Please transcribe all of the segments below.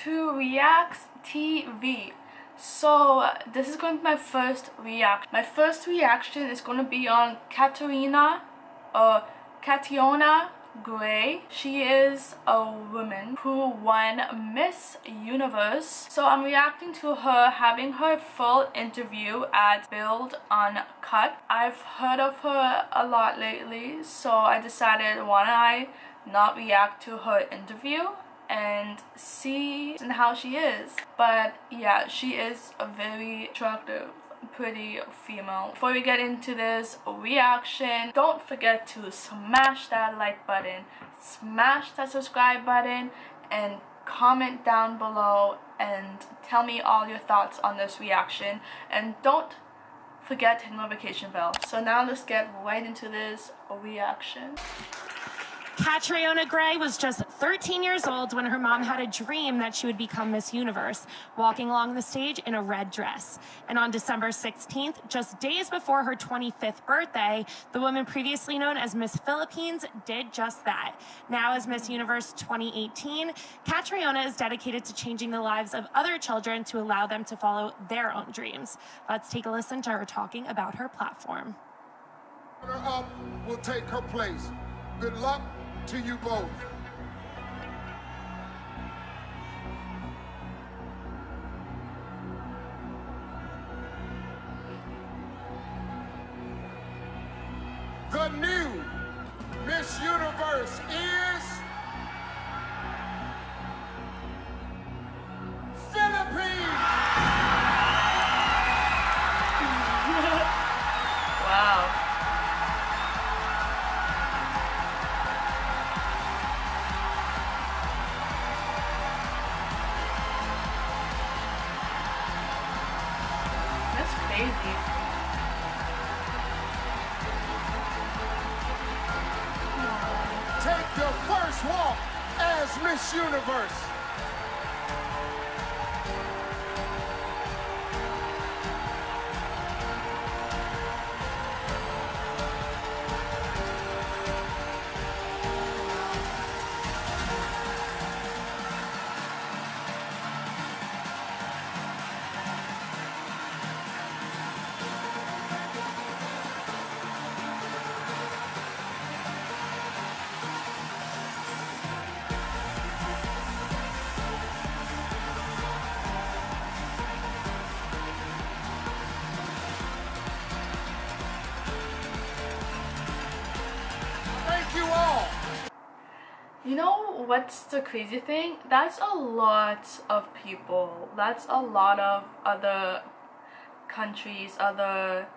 to REACTSTV. So this is going to be my first reaction. My first reaction is going to be on Catriona or Catriona Gray. She is a woman who won Miss Universe. So I'm reacting to her having her full interview at Build Uncut. I've heard of her a lot lately, so I decided why don't I not react to her interview and see how she is. But yeah, she is a very attractive, pretty female. Before we get into this reaction, don't forget to smash that like button, smash that subscribe button, and comment down below and tell me all your thoughts on this reaction. And don't forget to hit the notification bell. So now let's get right into this reaction. Catriona Gray was just 13 years old when her mom had a dream that she would become Miss Universe, walking along the stage in a red dress. And on December 16th, just days before her 25th birthday, the woman previously known as Miss Philippines did just that. Now as Miss Universe 2018, Catriona is dedicated to changing the lives of other children to allow them to follow their own dreams. Let's take a listen to her talking about her platform. Runner-up will take her place. Good luck to you both. The new Miss Universe is Philippines. Wow. That's crazy. Take your first walk as Miss Universe. You know what's the crazy thing? That's a lot of people. That's a lot of other countries, other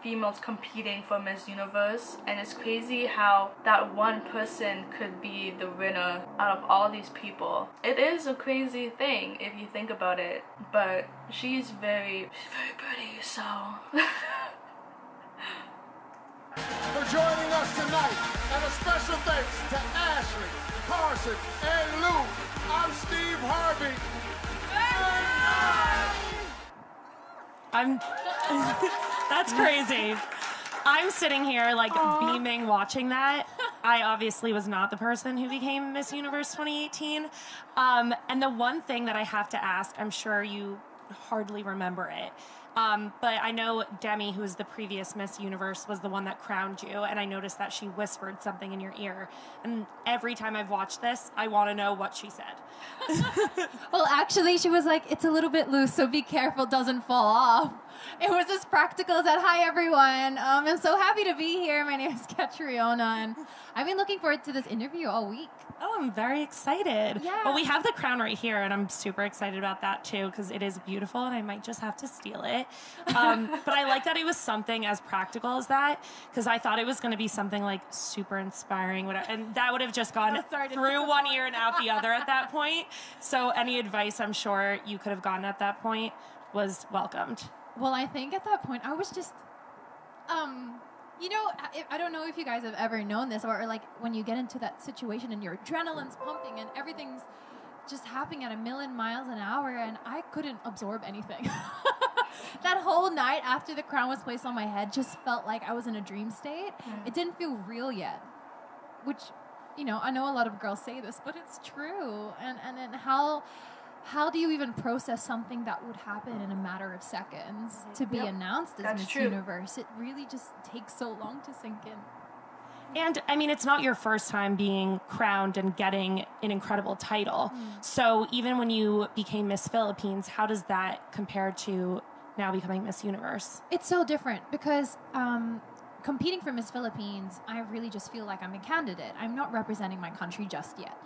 females competing for Miss Universe, and it's crazy how that one person could be the winner out of all these people. It is a crazy thing if you think about it, but she's very pretty, so For joining us tonight, and a special thanks to Ashley, Carson, and Lou. I'm Steve Harvey. That's crazy. I'm sitting here like beaming watching that. I obviously was not the person who became Miss Universe 2018. And the one thing that I have to ask, I'm sure you hardly remember it, but I know Demi, who was the previous Miss Universe, was the one that crowned you, and I noticed that she whispered something in your ear. And every time I've watched this, I want to know what she said. Well, actually, she was like, it's a little bit loose, so be careful it doesn't fall off. It was as practical as that. Hi, everyone. I'm so happy to be here. My name is Catriona, and I've been looking forward to this interview all week. Oh, I'm very excited. Yeah. Well, we have the crown right here, and I'm super excited about that, too, because it is beautiful, and I might just have to steal it. But I like that it was something as practical as that, because I thought it was going to be something, like, super inspiring, whatever, and that would have just gone through one ear and out the other at that point. So any advice I'm sure you could have gotten at that point was welcomed. Well, I think at that point, I was just, you know, I don't know if you guys have ever known this, or like when you get into that situation and your adrenaline's pumping and everything's just happening at 1,000,000 miles an hour, and I couldn't absorb anything. That whole night after the crown was placed on my head just felt like I was in a dream state. It didn't feel real yet, which you know, I know a lot of girls say this, but it's true. And then how do you even process something that would happen in a matter of seconds to be announced as Miss Universe? It really just takes so long to sink in. And I mean, it's not your first time being crowned and getting an incredible title. So even when you became Miss Philippines, how does that compare to now becoming Miss Universe? It's so different because competing for Miss Philippines, I really just feel like I'm a candidate. I'm not representing my country just yet.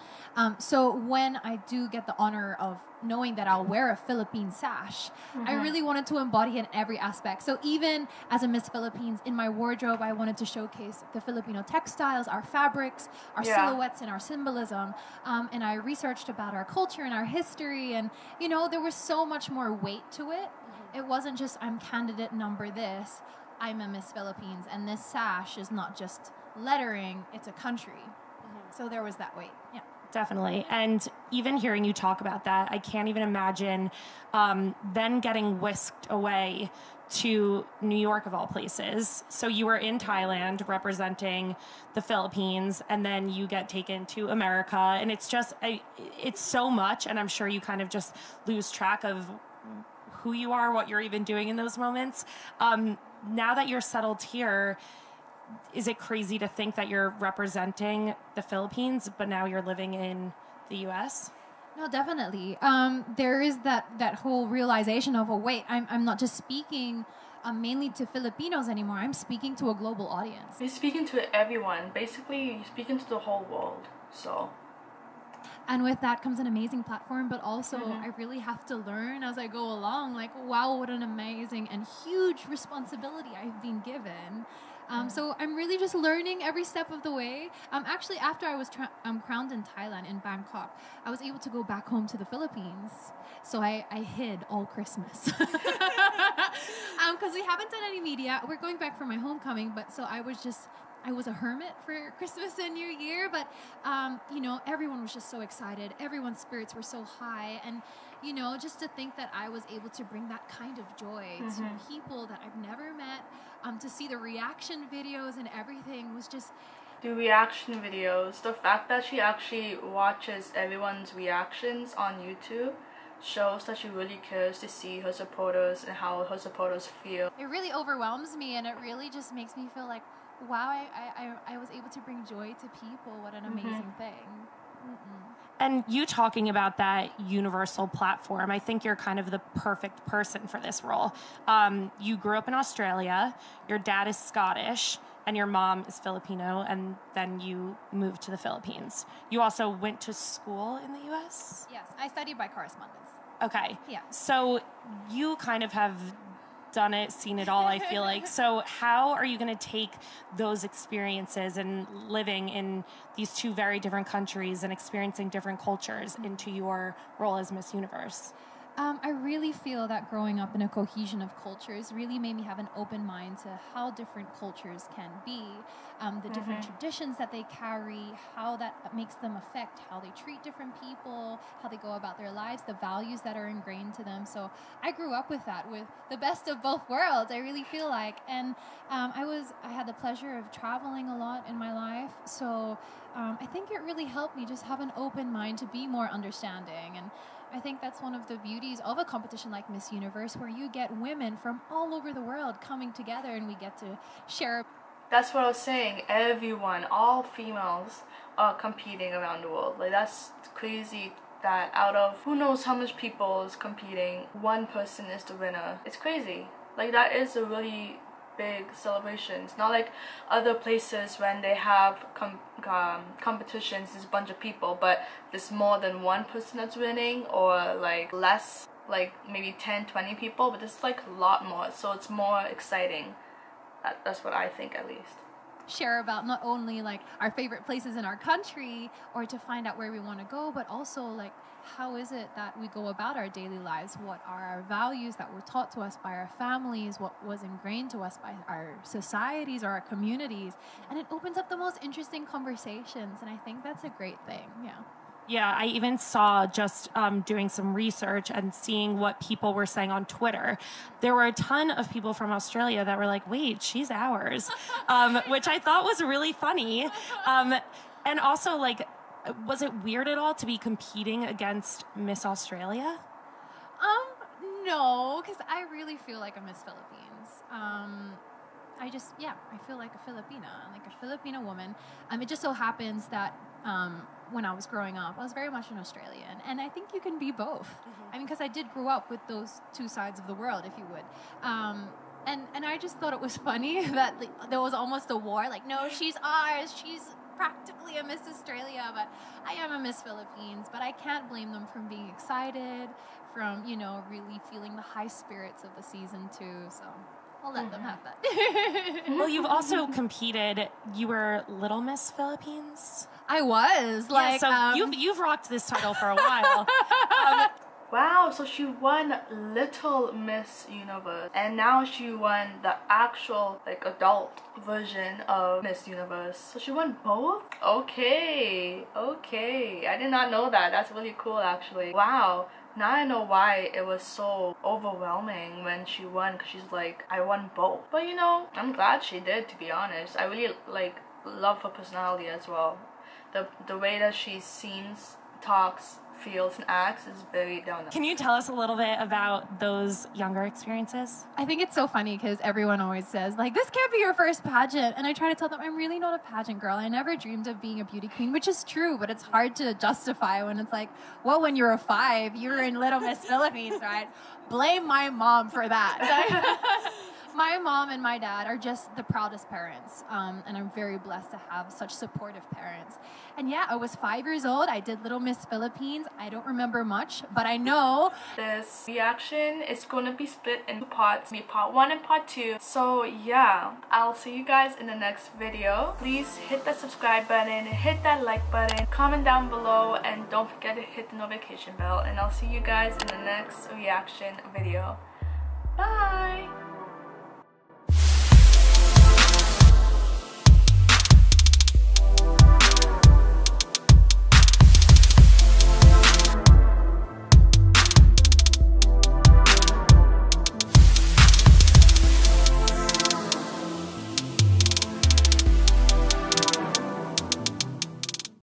So when I do get the honor of knowing that I'll wear a Philippine sash, I really wanted to embody it in every aspect. So even as a Miss Philippines, in my wardrobe, I wanted to showcase the Filipino textiles, our fabrics, our silhouettes, and our symbolism. And I researched about our culture and our history. And, you know, there was so much more weight to it. It wasn't just, I'm candidate number this. I'm a Miss Philippines, and this sash is not just lettering, it's a country. So there was that weight, yeah. Definitely. And even hearing you talk about that, I can't even imagine then getting whisked away to New York of all places. So you were in Thailand representing the Philippines, and then you get taken to America, and it's just, it's so much, and I'm sure you kind of just lose track of who you are, what you're even doing in those moments. Now that you're settled here, is it crazy to think that you're representing the Philippines, but now you're living in the U.S.? No, definitely. There is that whole realization of, oh, wait, I'm not just speaking mainly to Filipinos anymore. I'm speaking to a global audience. You're speaking to everyone. Basically, you're speaking to the whole world. So. And with that comes an amazing platform, but also I really have to learn as I go along. Like, wow, what an amazing and huge responsibility I've been given. So I'm really just learning every step of the way. Actually, after I was crowned in Thailand, in Bangkok, I was able to go back home to the Philippines. So I hid all Christmas. Because we haven't done any media. We're going back for my homecoming, but so I was a hermit for Christmas and New Year, but, you know, everyone was just so excited. Everyone's spirits were so high. And, you know, just to think that I was able to bring that kind of joy to people that I've never met, to see the reaction videos and everything was just... The reaction videos, the fact that she actually watches everyone's reactions on YouTube shows that she really cares to see her supporters and how her supporters feel. It really overwhelms me, and it really just makes me feel like, wow, I was able to bring joy to people. What an amazing thing. And you talking about that universal platform, I think you're kind of the perfect person for this role. You grew up in Australia, your dad is Scottish, and your mom is Filipino, and then you moved to the Philippines. You also went to school in the U.S.? Yes, I studied by correspondence. Okay. Yeah. So you kind of have done it, seen it all, I feel like. So how are you going to take those experiences and living in these two very different countries and experiencing different cultures into your role as Miss Universe? I really feel that growing up in a cohesion of cultures really made me have an open mind to how different cultures can be, the different traditions that they carry, how that makes them affect how they treat different people, how they go about their lives, the values that are ingrained to them. So I grew up with that, with the best of both worlds, I really feel like. And I had the pleasure of traveling a lot in my life. So I think it really helped me just have an open mind to be more understanding. And I think that's one of the beauties of a competition like Miss Universe, where you get women from all over the world coming together and we get to share. That's what I was saying. Everyone, all females are competing around the world. Like, that's crazy that out of who knows how much people is competing, one person is the winner. It's crazy. Like, that is a really big celebration. It's not like other places when they have competitions, there's a bunch of people, but there's more than one person that's winning, or like less, like maybe 10-20 people, but there's like a lot more, so it's more exciting. That's what I think, at least. Share about not only like our favorite places in our country, or to find out where we want to go, but also like how is it that we go about our daily lives? What are our values that were taught to us by our families? What was ingrained to us by our societies or our communities? And it opens up the most interesting conversations, and I think that's a great thing. Yeah, I even saw just doing some research and seeing what people were saying on Twitter. There were a ton of people from Australia that were like, wait, she's ours, which I thought was really funny. And also, like, was it weird at all to be competing against Miss Australia? No, because I really feel like a Miss Philippines. I feel like a Filipina, like a Filipina woman. It just so happens that when I was growing up, I was very much an Australian, and I think you can be both. I mean, because I did grow up with those two sides of the world, if you would. And I just thought it was funny that there was almost a war. Like, no, she's ours. She's practically a Miss Australia, but I am a Miss Philippines. But I can't blame them from being excited, from, you know, really feeling the high spirits of the season too. So I'll let them have that. Well, you've also competed. You were Little Miss Philippines. I was like, yeah, so you've rocked this title for a while. Wow, so she won Little Miss Universe, and now she won the actual, like, adult version of Miss Universe. So she won both? Okay, I did not know that. That's really cool, actually. Wow, now I know why it was so overwhelming when she won, because she's like, I won both. But you know, I'm glad she did, to be honest. I really, like, love her personality as well. The way that she seems, talks, feels, and acts is very down. Can you tell us a little bit about those younger experiences? I think it's so funny because everyone always says, like, this can't be your first pageant. And I try to tell them, I'm really not a pageant girl. I never dreamed of being a beauty queen, which is true, but it's hard to justify when it's like, well, when you were 5, you were in Little Miss Philippines, right? Blame my mom for that. My mom and my dad are just the proudest parents, and I'm very blessed to have such supportive parents. And yeah, I was 5 years old. I did Little Miss Philippines. I don't remember much, but I know this reaction is going to be split into parts, part 1 and part 2. So yeah, I'll see you guys in the next video. Please hit that subscribe button, hit that like button, comment down below, and don't forget to hit the notification bell. And I'll see you guys in the next reaction video. Bye!